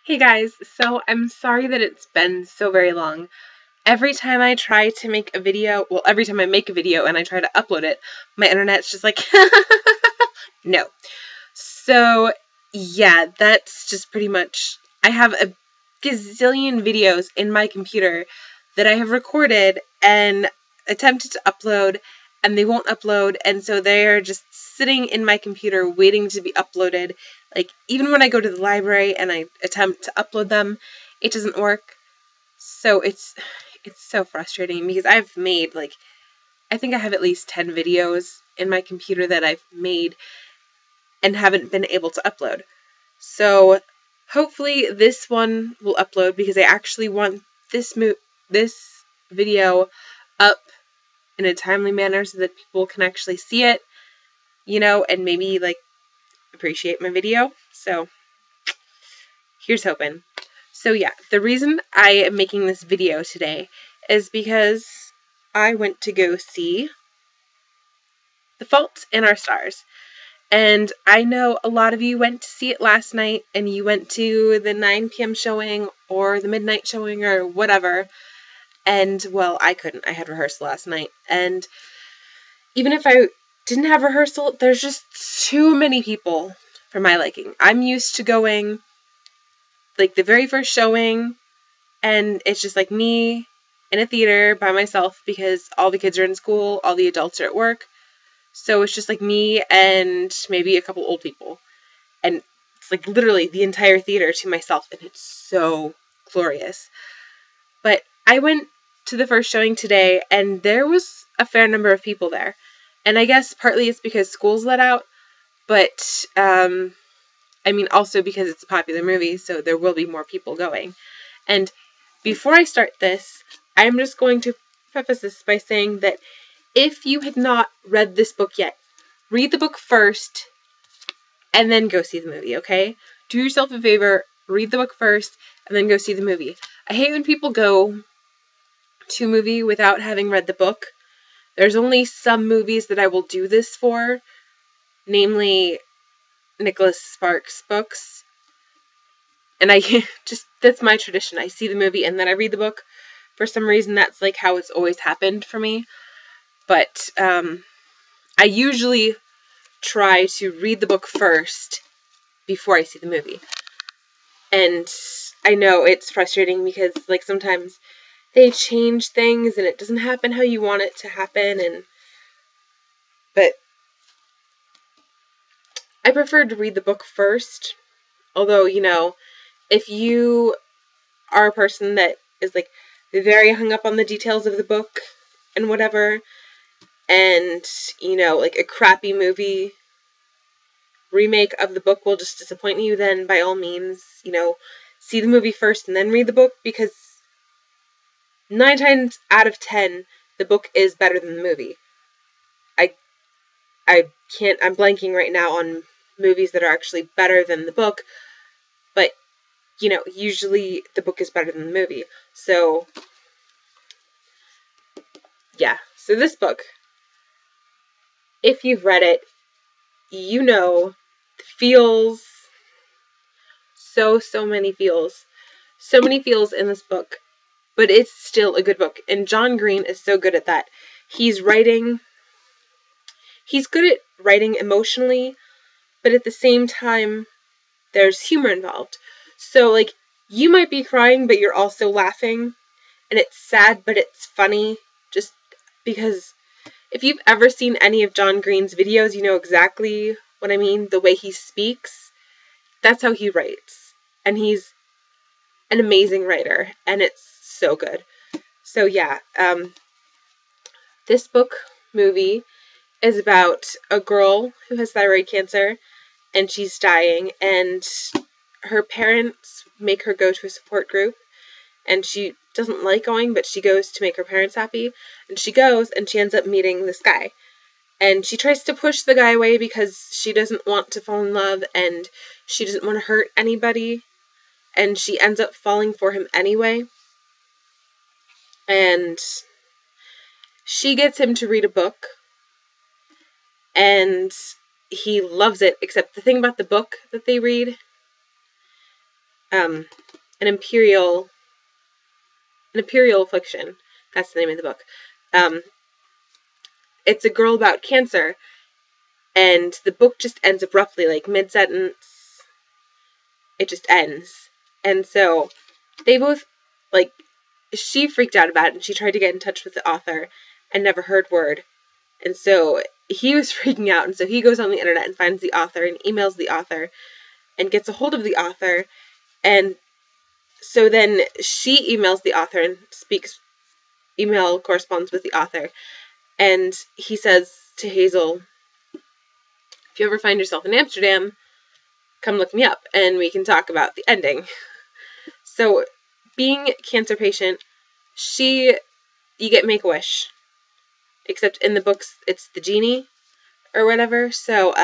Hey guys, so I'm sorry that it's been so very long. Every time I try to make a video, well, every time I make a video and I try to upload it, my internet's just like, no. So, yeah, that's just pretty much, I have a gazillion videos in my computer that I have recorded and attempted to upload, and they won't upload, and so they are just sitting in my computer waiting to be uploaded. Like, even when I go to the library and I attempt to upload them, it doesn't work. So it's so frustrating because I've made, like, I think I have at least 10 videos in my computer that I've made and haven't been able to upload. So hopefully this one will upload because I actually want this video up in a timely manner so that people can actually see it, and maybe like appreciate my video. So here's hoping. So yeah, the reason I am making this video today is because I went to go see The Fault in Our Stars. And I know a lot of you went to see it last night, and you went to the 9 p.m. showing or the midnight showing or whatever. And, well, I couldn't. I had rehearsal last night. And even if I didn't have rehearsal, there's just too many people for my liking. I'm used to going, like, the very first showing, and it's just like me in a theater by myself because all the kids are in school, all the adults are at work. So it's just like me and maybe a couple old people. And it's like literally the entire theater to myself, and it's so glorious. But I went to the first showing today, and there was a fair number of people there. And I guess partly it's because school's let out, but I mean also because it's a popular movie, so there will be more people going. And before I start this, I'm just going to preface this by saying that if you had not read this book yet, read the book first and then go see the movie, okay? Do yourself a favor, read the book first and then go see the movie. I hate when people go to a movie without having read the book. There's only some movies that I will do this for, namely Nicholas Sparks books. And I just, that's my tradition. I see the movie and then I read the book. For some reason, that's like how it's always happened for me. But I usually try to read the book first before I see the movie. And I know it's frustrating because, like, sometimes they change things and it doesn't happen how you want it to happen, but I prefer to read the book first. Although, if you are a person that is, like, very hung up on the details of the book and whatever, and, like, a crappy movie remake of the book will just disappoint you, then by all means, see the movie first and then read the book, because 9 times out of 10, the book is better than the movie. I'm blanking right now on movies that are actually better than the book, but, usually the book is better than the movie. So, yeah. So this book, if you've read it, the feels, so many feels. So many feels in this book, but it's still a good book. And John Green is so good at that. He's good at writing emotionally, but at the same time, there's humor involved. So, like, you might be crying, but you're also laughing, and it's sad, but it's funny, just because if you've ever seen any of John Green's videos, you know exactly what I mean. The way he speaks, that's how he writes. And he's an amazing writer, and it's so good. So, yeah, this movie is about a girl who has thyroid cancer, and she's dying, and her parents make her go to a support group, and she doesn't like going, but she goes to make her parents happy, and she goes, and she ends up meeting this guy, and she tries to push the guy away because she doesn't want to fall in love, and she doesn't want to hurt anybody, and she ends up falling for him anyway, and she gets him to read a book, and he loves it, except the thing about the book that they read an imperial affliction. That's the name of the book. It's a girl about cancer, and the book just ends abruptly, like mid-sentence. It just ends. And so they both, like, she freaked out about it, and she tried to get in touch with the author and never heard word. And so he was freaking out, and so he goes on the internet and finds the author and emails the author and gets a hold of the author. And so then she emails the author and corresponds with the author. And he says to Hazel, if you ever find yourself in Amsterdam, come look me up and we can talk about the ending. So, being a cancer patient, you get Make-A-Wish. Except in the books, it's the genie or whatever. So,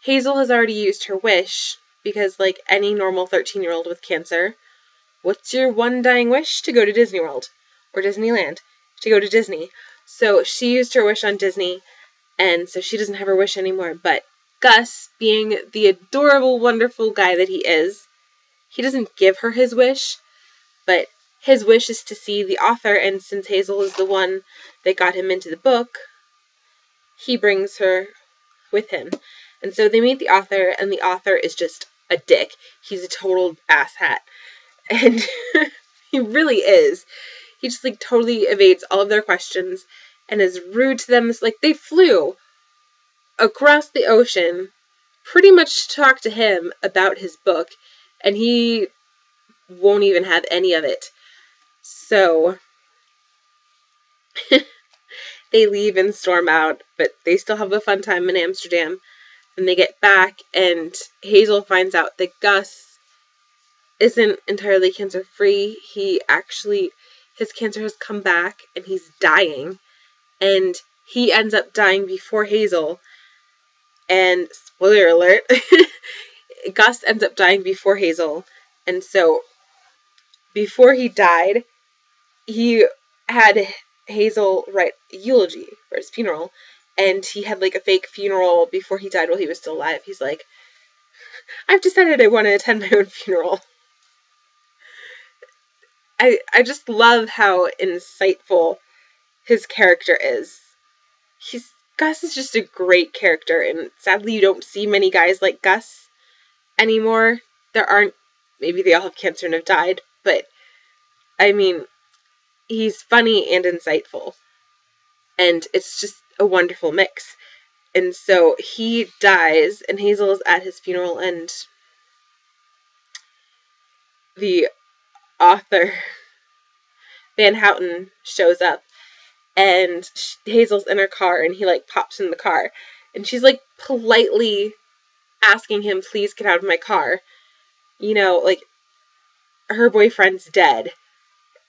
Hazel has already used her wish because, like any normal 13-year-old with cancer, what's your one dying wish? To go to Disney World or Disneyland. To go to Disney. So, she used her wish on Disney, and so she doesn't have her wish anymore. But Gus, being the adorable, wonderful guy that he is, he doesn't give her his wish, but his wish is to see the author, and since Hazel is the one that got him into the book, he brings her with him. And so they meet the author, and the author is just a dick. He's a total asshat. And he really is. He just, like, totally evades all of their questions and is rude to them. It's like, they flew across the ocean pretty much to talk to him about his book, and he won't even have any of it. So they leave and storm out, but they still have a fun time in Amsterdam. And they get back, and Hazel finds out that Gus isn't entirely cancer-free. His cancer has come back, and he's dying. And he ends up dying before Hazel. And, spoiler alert, Gus ends up dying before Hazel. And so, before he died, he had Hazel write a eulogy for his funeral. And he had, like, a fake funeral before he died while he was still alive. He's like, I've decided I want to attend my own funeral. I just love how insightful his character is. Gus is just a great character, and sadly you don't see many guys like Gus anymore. There aren't. Maybe they all have cancer and have died, but, I mean, he's funny and insightful. And it's just a wonderful mix. And so he dies, and Hazel is at his funeral, and the author, Van Houten, shows up, and Hazel's in her car, and he, like, pops in the car, and she's, like, politely asking him, please get out of my car. You know, like, her boyfriend's dead.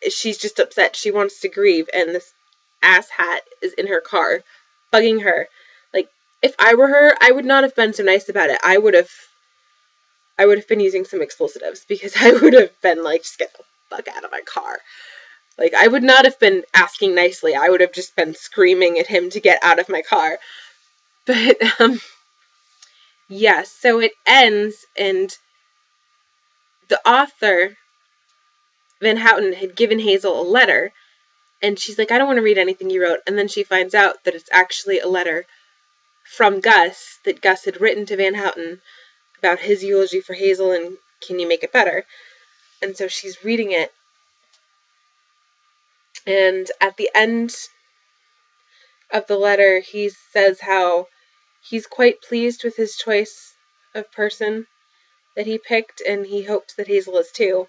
She's just upset. She wants to grieve, and this asshat is in her car, bugging her. Like, if I were her, I would not have been so nice about it. I would have been using some explosives, because I would have been like, just get the fuck out of my car. Like, I would not have been asking nicely. I would have just been screaming at him to get out of my car. But, yes, so it ends, and the author, Van Houten, had given Hazel a letter, and she's like, I don't want to read anything you wrote, and then she finds out that it's actually a letter from Gus, that Gus had written to Van Houten about his eulogy for Hazel, and can you make it better? And so she's reading it, and at the end of the letter, he says how he's quite pleased with his choice of person that he picked, and he hopes that Hazel is too.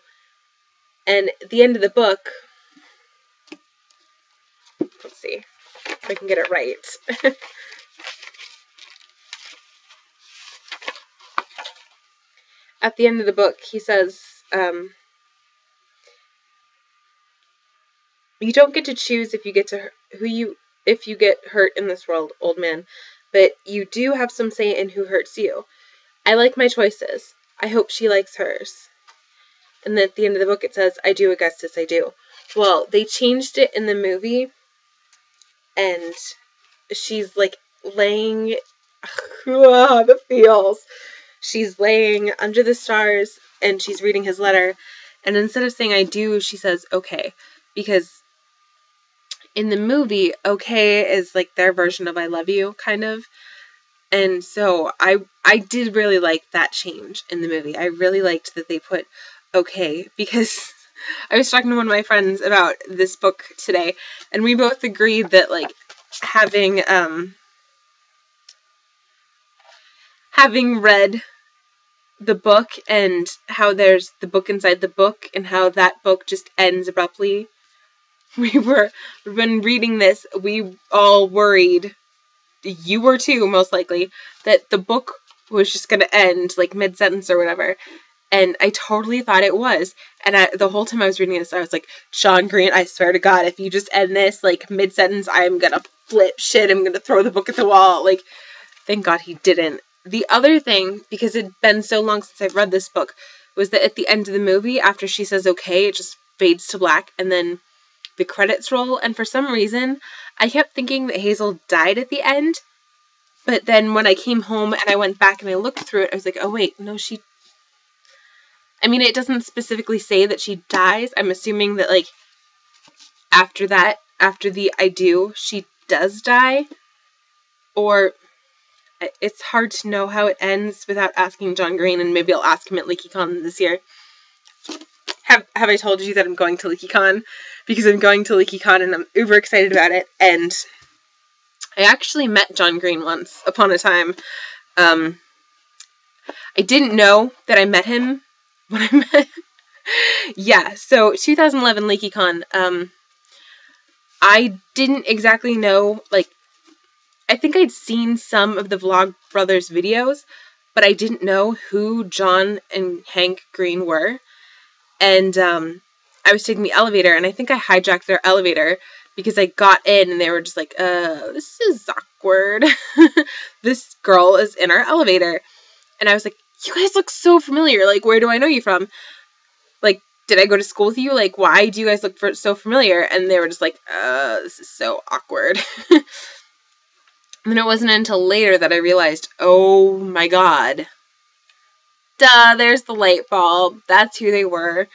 And at the end of the book, let's see if I can get it right. At the end of the book, he says, you don't get to choose if you get hurt in this world, old man, but you do have some say in who hurts you. I like my choices. I hope she likes hers. And then at the end of the book it says, I do, Augustus, I do. Well, they changed it in the movie, and she's, like, laying, the feels. She's laying under the stars, and she's reading his letter, and instead of saying I do, she says okay, because in the movie, okay is like their version of I love you, kind of. And so I did really like that change in the movie. I really liked that they put okay, because I was talking to one of my friends about this book today, and we both agreed that, like, having read the book and how there's the book inside the book and how that book just ends abruptly, when reading this, we all worried, you were too, most likely, that the book was just going to end, like, mid-sentence or whatever. And I totally thought it was. And the whole time I was reading this, I was like, John Green, I swear to God, if you just end this, like, mid-sentence, I'm going to flip shit. I'm going to throw the book at the wall. Like, thank God he didn't. The other thing, because it'd been so long since I've read this book, was that at the end of the movie, after she says okay, it just fades to black, and then the credits roll. And for some reason, I kept thinking that Hazel died at the end. But then when I came home and I went back and I looked through it, I was like, oh wait, no, I mean, it doesn't specifically say that she dies. I'm assuming that, like, after that, after the I do, she does die. Or it's hard to know how it ends without asking John Green, and maybe I'll ask him at LeakyCon this year. Have I told you that I'm going to LeakyCon? Because I'm going to LeakyCon and I'm uber excited about it. And I actually met John Green once upon a time. I didn't know that I met him when I met. Yeah, so 2011 LeakyCon. I didn't exactly know, like, I think I'd seen some of the Vlog Brothers videos, but I didn't know who John and Hank Green were. And I was taking the elevator, and I think I hijacked their elevator because I got in and they were just like, this is awkward. This girl is in our elevator. And I was like, you guys look so familiar. Like, where do I know you from? Like, did I go to school with you? Like, why do you guys look so familiar? And they were just like, this is so awkward. And then it wasn't until later that I realized, oh my God. Duh, there's the light bulb. That's who they were.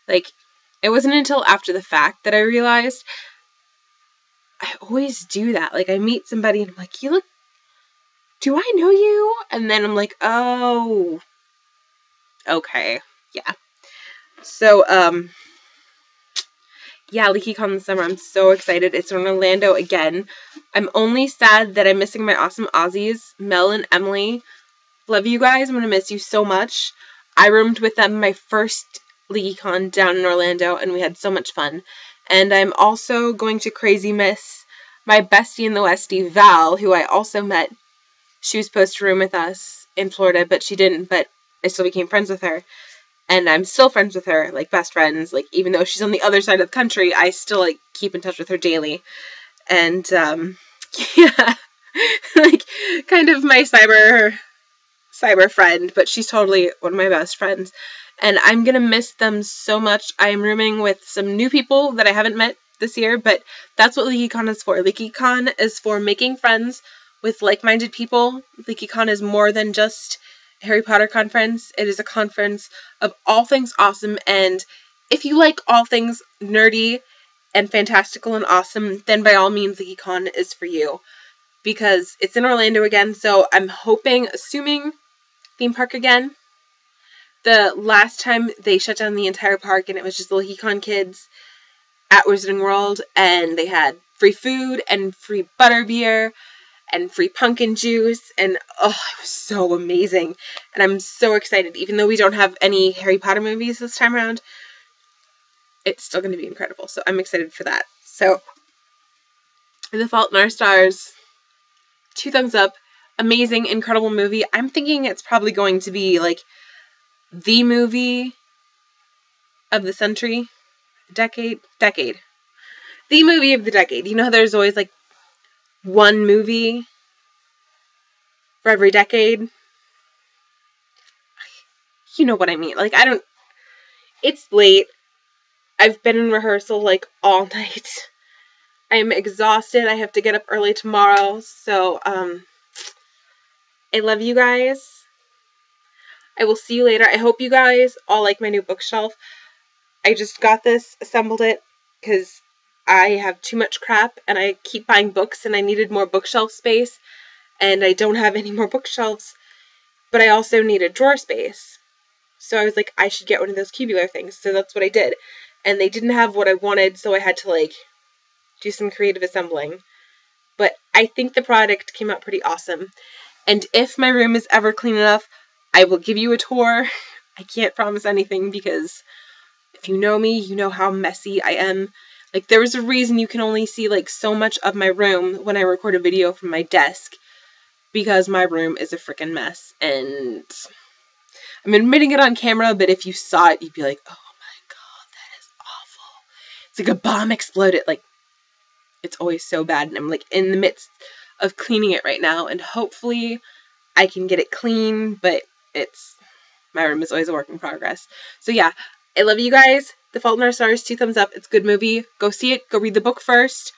Like, it wasn't until after the fact that I realized. I always do that. Like, I meet somebody and I'm like, do I know you? And then I'm like, oh, okay, yeah. So, yeah, LeakyCon this summer. I'm so excited. It's in Orlando again. I'm only sad that I'm missing my awesome Aussies, Mel and Emily. Love you guys. I'm going to miss you so much. I roomed with them my first LeakyCon down in Orlando, and we had so much fun. And I'm also going to crazy miss my bestie in the Westie, Val, who I also met. She was supposed to room with us in Florida, but she didn't, but I still became friends with her. And I'm still friends with her, like, best friends. Like, even though she's on the other side of the country, I still, like, keep in touch with her daily. And, yeah, like, kind of my cyber friend, but she's totally one of my best friends. And I'm gonna miss them so much. I am rooming with some new people that I haven't met this year, but that's what LeakyCon is for. LeakyCon is for making friends with like-minded people. LeakyCon is more than just Harry Potter conference. It is a conference of all things awesome, and if you like all things nerdy and fantastical and awesome, then by all means LeakyCon is for you, because it's in Orlando again. So I'm assuming theme park again. The last time they shut down the entire park and it was just the LeakyCon kids at Wizarding World, and they had free food and free butterbeer and free pumpkin juice, and oh, it was so amazing. And I'm so excited. Even though we don't have any Harry Potter movies this time around, it's still going to be incredible. So I'm excited for that. So, The Fault in Our Stars, 2 thumbs up. Amazing, incredible movie. I'm thinking it's probably going to be, like, the movie of the century, decade. The movie of the decade. You know how there's always, like, one movie for every decade? You know what I mean. Like, it's late. I've been in rehearsal, like, all night. I'm exhausted. I have to get up early tomorrow. So, I love you guys. I will see you later. I hope you guys all like my new bookshelf. I just got this, assembled it, because I have too much crap, and I keep buying books, and I needed more bookshelf space, and I don't have any more bookshelves, but I also needed drawer space. So I was like, I should get one of those cubular things, so that's what I did. And they didn't have what I wanted, so I had to, like, do some creative assembling. But I think the product came out pretty awesome. And if my room is ever clean enough, I will give you a tour. I can't promise anything because if you know me, you know how messy I am. Like, there was a reason you can only see, like, so much of my room when I record a video from my desk, because my room is a freaking mess. And I'm admitting it on camera, but if you saw it, you'd be like, oh my god, that is awful. It's like a bomb exploded. Like, it's always so bad, and I'm, like, in the midst of cleaning it right now, and hopefully I can get it clean, but my room is always a work in progress. So yeah, I love you guys. The Fault in Our Stars, 2 thumbs up. It's a good movie. Go see it. Go read the book first.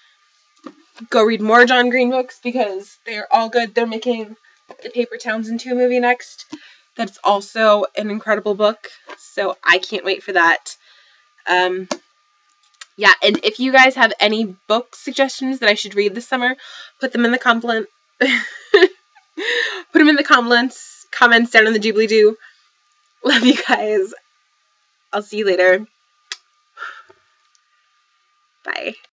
Go read more John Green books because they're all good. They're making the Paper Townsend 2 movie next. That's also an incredible book, so I can't wait for that. Yeah, and if you guys have any book suggestions that I should read this summer, put them in the comments down in the doobly-doo. Love you guys. I'll see you later. Bye.